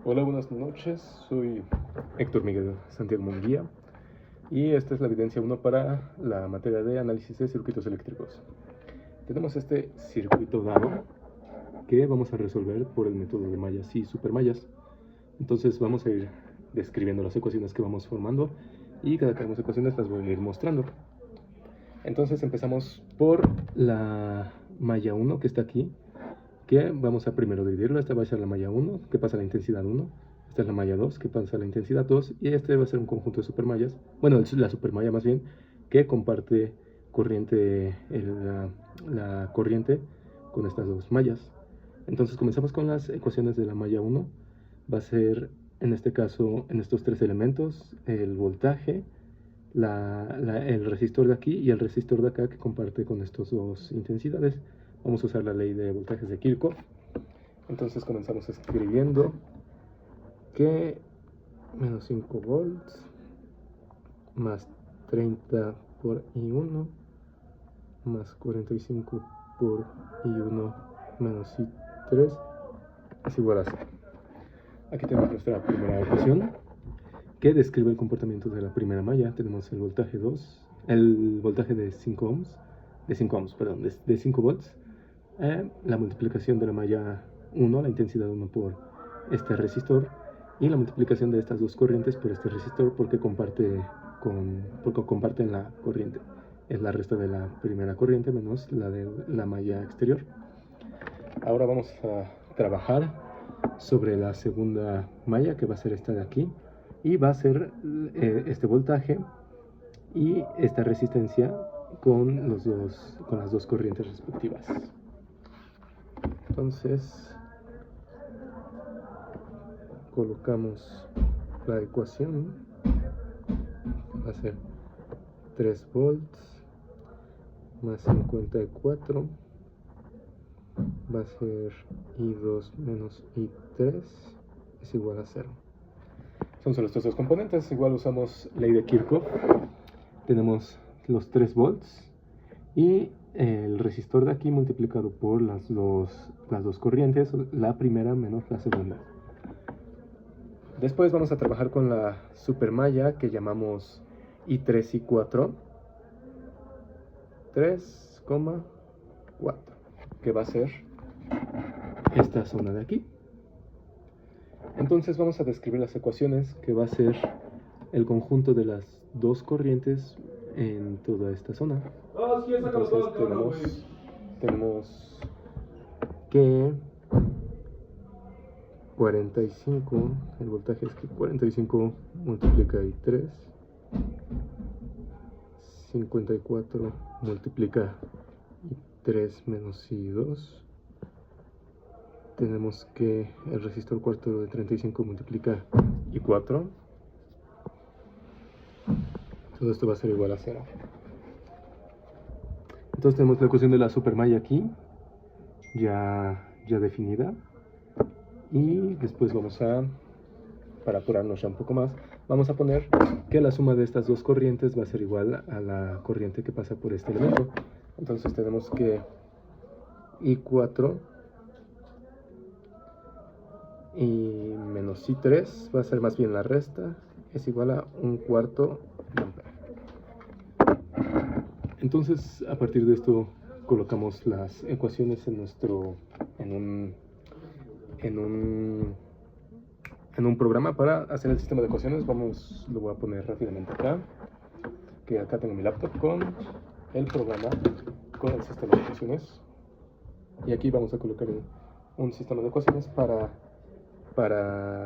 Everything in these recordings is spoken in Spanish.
Hola, buenas noches. Soy Héctor Miguel Santiago Munguía y esta es la evidencia 1 para la materia de análisis de circuitos eléctricos. Tenemos este circuito dado que vamos a resolver por el método de mallas y supermallas. Entonces vamos a ir describiendo las ecuaciones que vamos formando y cada que hagamos ecuaciones las voy a ir mostrando. Entonces empezamos por la malla 1 que está aquí, que vamos a primero dividirlo. Esta va a ser la malla 1, que pasa a la intensidad 1. Esta es la malla 2, que pasa a la intensidad 2. Y este va a ser un conjunto de supermallas, bueno, la supermalla más bien, que comparte corriente, la corriente con estas dos mallas. Entonces comenzamos con las ecuaciones de la malla 1. Va a ser, en este caso, en estos tres elementos, el voltaje, el resistor de aquí y el resistor de acá, que comparte con estas dos intensidades. Vamos a usar la ley de voltajes de Kirchhoff. Entonces comenzamos escribiendo que menos 5 volts más 30 por I1 más 45 por I1 menos I3 es igual a 0. Aquí tenemos nuestra primera ecuación que describe el comportamiento de la primera malla. Tenemos el voltaje 2, el voltaje de 5 ohms, de 5 volts. La multiplicación de la malla 1, la intensidad 1 por este resistor, y la multiplicación de estas dos corrientes por este resistor porque comparten la corriente. Es la resta de la primera corriente menos la de la malla exterior. Ahora vamos a trabajar sobre la segunda malla, que va a ser esta de aquí, y va a ser este voltaje y esta resistencia con las dos corrientes respectivas. Entonces colocamos la ecuación, va a ser 3 volts más 54 va a ser I2 menos I3 es igual a 0. Son solo estos dos componentes. Igual usamos ley de Kirchhoff. Tenemos los 3 volts y el resistor de aquí multiplicado por las dos corrientes, la primera menos la segunda. Después vamos a trabajar con la supermalla que llamamos I3 y 4, 3,4, que va a ser esta zona de aquí. Entonces vamos a describir las ecuaciones, que va a ser el conjunto de las dos corrientes en toda esta zona. Entonces tenemos que 45, el voltaje es que 45 multiplica I3, 54 multiplica I3 menos I2, tenemos que el resistor cuarto de 35 multiplica I4, todo esto va a ser igual a 0. Entonces tenemos la ecuación de la supermalla aquí, ya definida. Y después vamos a, para apurarnos ya un poco más, vamos a poner que la suma de estas dos corrientes va a ser igual a la corriente que pasa por este elemento. Entonces tenemos que I4 y menos I3 va a ser más bien la resta, es igual a 1/4 de ampere. Entonces a partir de esto colocamos las ecuaciones en un programa para hacer el sistema de ecuaciones. Lo voy a poner rápidamente acá, que acá tengo mi laptop con el programa, con el sistema de ecuaciones, y aquí vamos a colocar un sistema de ecuaciones para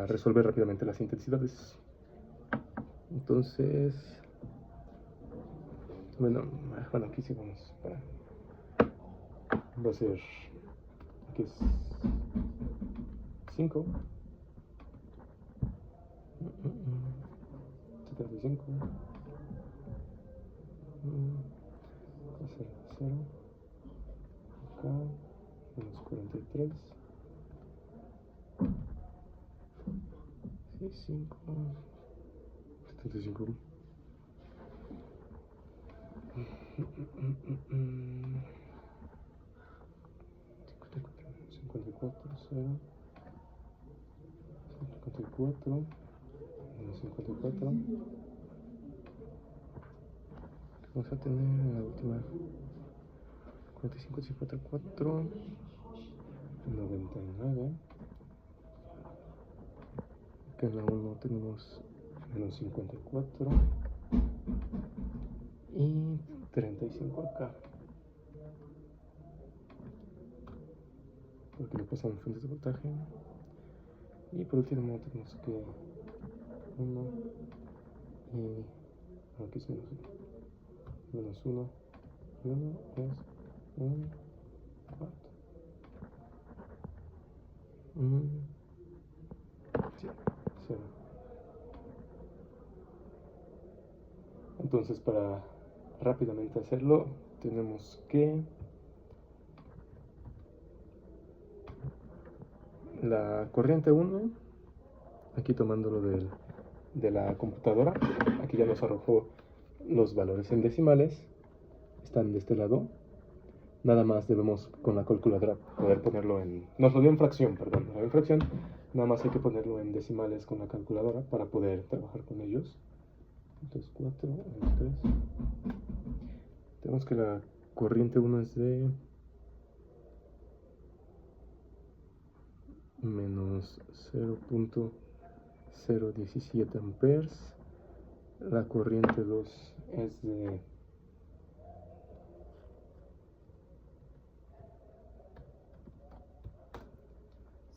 resolver rápidamente las intensidades. Entonces, bueno, aquí sí vamos va a ser, aquí es 5, 75, va a ser 0, acá, menos 43, sí, 5, 75, 54, 0, 54, menos 54. Vamos a tener en la última 45, 54, 99. Acá en la 1 tenemos menos 54 y 35 acá. Porque le pasamos fuentes de voltaje. Y por último tenemos que 1 y aquí es menos 1 y 1 es un 4. Sí, 0. Entonces, para rápidamente hacerlo, tenemos que la corriente 1, aquí tomándolo de la computadora, aquí ya nos arrojó los valores en decimales, están de este lado. Nada más debemos con la calculadora poder ponerlo en... Nos lo dio en fracción, perdón, no en fracción. Nada más hay que ponerlo en decimales con la calculadora para poder trabajar con ellos. Entonces 4, 3. Tenemos que la corriente 1 es de menos 0.017 amperes. La corriente 2 es de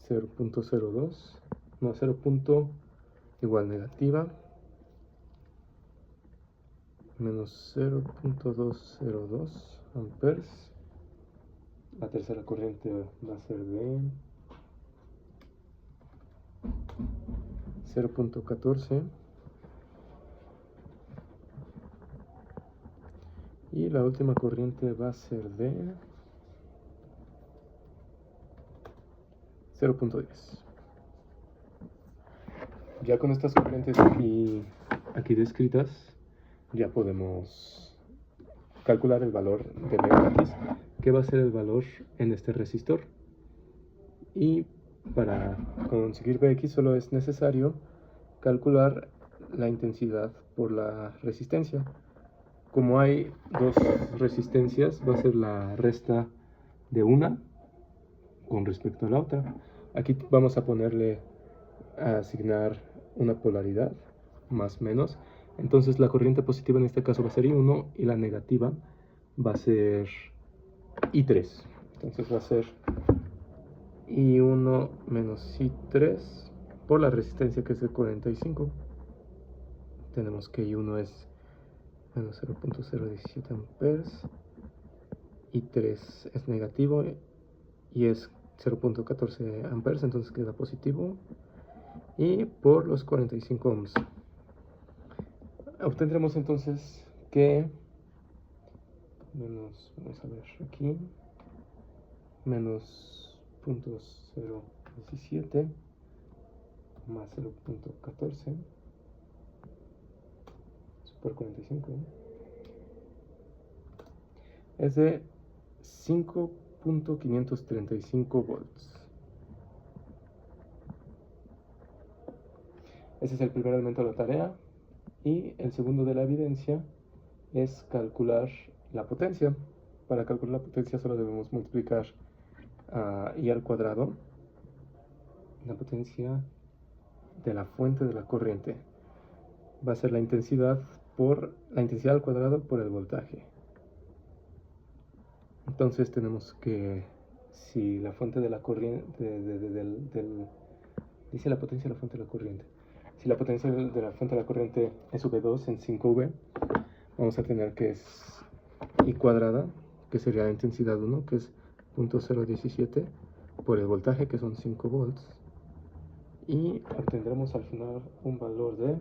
0.02, no, 0. Igual negativa, menos 0.202 amperes. La tercera corriente va a ser de 0.14 y la última corriente va a ser de 0.10. Ya con estas corrientes aquí descritas, ya podemos calcular el valor de megaX, que va a ser el valor en este resistor. Y para conseguir Vx solo es necesario calcular la intensidad por la resistencia. Como hay dos resistencias, va a ser la resta de una con respecto a la otra. Aquí vamos a asignar una polaridad, más menos. Entonces la corriente positiva en este caso va a ser I1 y la negativa va a ser I3. Entonces va a ser I1 menos I3 por la resistencia, que es de 45. Tenemos que I1 es menos 0.017 amperes, I3 es negativo y es 0.14 amperes, entonces queda positivo, y por los 45 ohms obtendremos entonces que menos, vamos a ver aquí, menos 0.017 más 0.14 por 45 es de 5.535 volts. Ese es el primer elemento de la tarea, y el segundo de la evidencia es calcular la potencia. Para calcular la potencia solo debemos multiplicar I al cuadrado, la potencia de la fuente de la corriente. Va a ser la intensidad al cuadrado por el voltaje. Entonces tenemos que, si la fuente de la corriente, dice la potencia de la fuente de la corriente. Si la potencia de la fuente de la corriente es V2 en 5V, vamos a tener que es I cuadrada, que sería la intensidad 1, que es 0.017, por el voltaje, que son 5 volts. Y obtendremos al final un valor de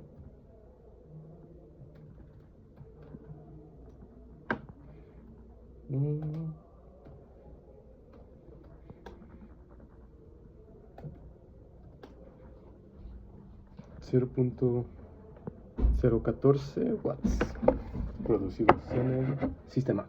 0.014 watts producidos en el sistema.